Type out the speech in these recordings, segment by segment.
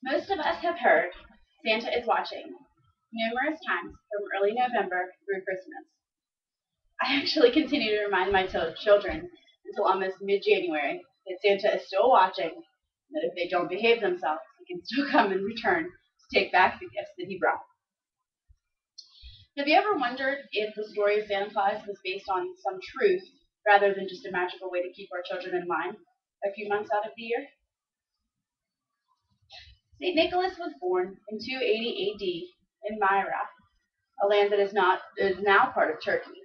Most of us have heard Santa is watching numerous times from early November through Christmas. I actually continue to remind my children until almost mid-January that Santa is still watching, and that if they don't behave themselves, he can still come in return to take back the gifts that he brought. Have you ever wondered if the story of Santa Claus was based on some truth rather than just a magical way to keep our children in line a few months out of the year? St. Nicholas was born in 280 AD in Myra, a land that is now part of Turkey.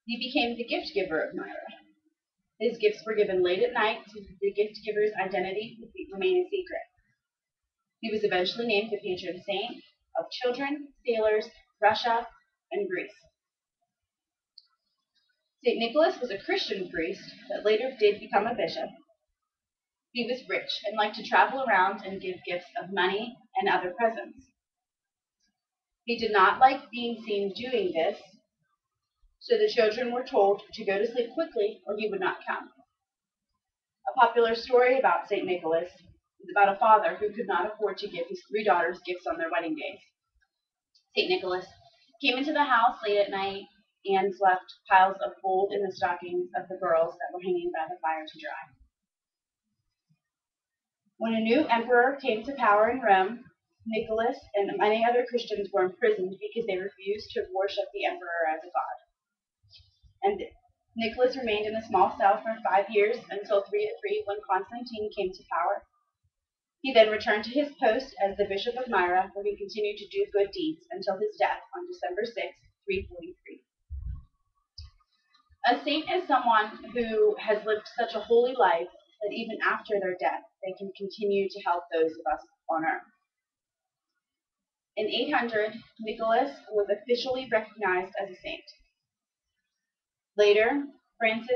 He became the gift giver of Myra. His gifts were given late at night, so the gift giver's identity would remain a secret. He was eventually named the patron saint of children, sailors, Russia, and Greece. St. Nicholas was a Christian priest that later did become a bishop. He was rich and liked to travel around and give gifts of money and other presents. He did not like being seen doing this, so the children were told to go to sleep quickly or he would not come. A popular story about St. Nicholas is about a father who could not afford to give his three daughters gifts on their wedding days. St. Nicholas came into the house late at night and left piles of gold in the stockings of the girls that were hanging by the fire to dry. When a new emperor came to power in Rome, Nicholas and many other Christians were imprisoned because they refused to worship the emperor as a god. And Nicholas remained in a small cell for 5 years until 303 when Constantine came to power. He then returned to his post as the Bishop of Myra, where he continued to do good deeds until his death on December 6, 343. A saint is someone who has lived such a holy life that even after their death, they can continue to help those of us on earth. In 800, Nicholas was officially recognized as a saint. Later, France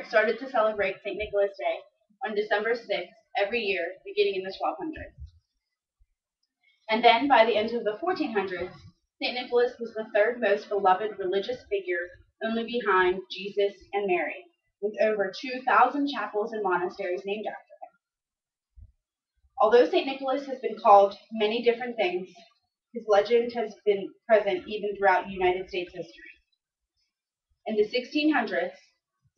started to celebrate St. Nicholas Day on December 6th every year, beginning in the 1200s. And then, by the end of the 1400s, St. Nicholas was the third most beloved religious figure, only behind Jesus and Mary, with over 2,000 chapels and monasteries named after him. Although St. Nicholas has been called many different things, his legend has been present even throughout United States history. In the 1600s,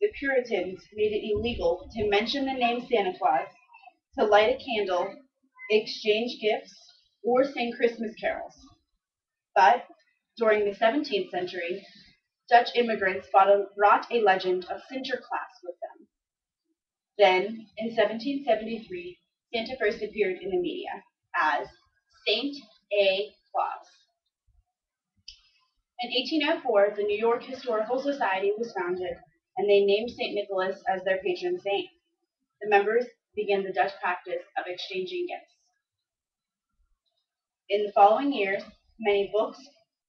the Puritans made it illegal to mention the name Santa Claus, to light a candle, exchange gifts, or sing Christmas carols. But during the 17th century, Dutch immigrants brought a legend of Sinterklaas with them. Then, in 1773, Santa first appeared in the media as Saint A. Claus. In 1804, the New York Historical Society was founded, and they named St. Nicholas as their patron saint. The members began the Dutch practice of exchanging gifts. In the following years, many books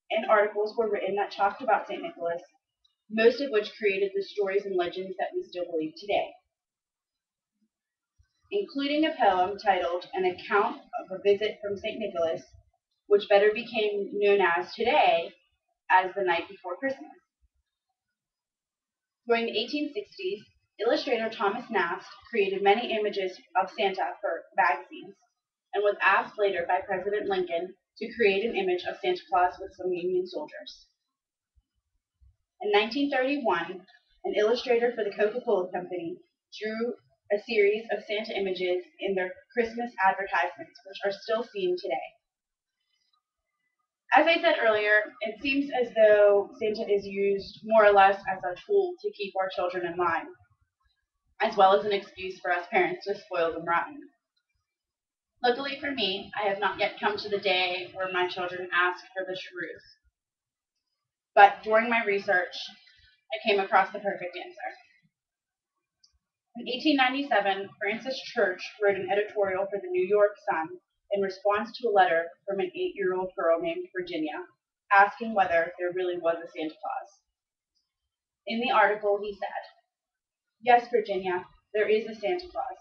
and articles were written that talked about St. Nicholas, most of which created the stories and legends that we still believe today, including a poem titled An Account of a Visit from St. Nicholas, which better became known as today as The Night Before Christmas. During the 1860s, illustrator Thomas Nast created many images of Santa for magazines, and was asked later by President Lincoln to create an image of Santa Claus with some Union soldiers. In 1931, an illustrator for the Coca-Cola Company drew a series of Santa images in their Christmas advertisements, which are still seen today. As I said earlier, it seems as though Santa is used more or less as a tool to keep our children in line, as well as an excuse for us parents to spoil them rotten. Luckily for me, I have not yet come to the day where my children ask for the truth. But during my research, I came across the perfect answer. In 1897, Francis Church wrote an editorial for the New York Sun in response to a letter from an 8-year-old girl named Virginia, asking whether there really was a Santa Claus. In the article, he said, "Yes, Virginia, there is a Santa Claus.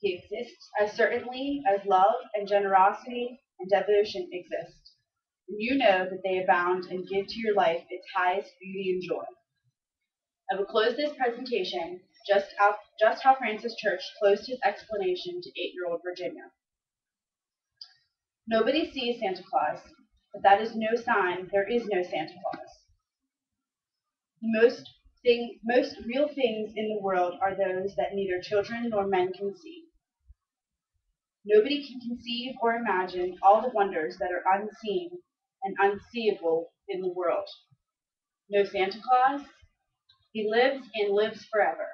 He exists as certainly as love and generosity and devotion exist. And you know that they abound and give to your life its highest beauty and joy." I will close this presentation just how Francis Church closed his explanation to 8-year-old Virginia. Nobody sees Santa Claus, but that is no sign there is no Santa Claus. The most real things in the world are those that neither children nor men can see. Nobody can conceive or imagine all the wonders that are unseen and unseeable in the world. No Santa Claus? He lives and lives forever.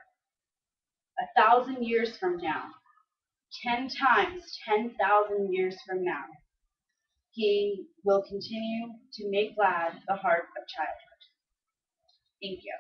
1,000 years from now, 10 times 10,000 years from now, he will continue to make glad the heart of childhood. Thank you.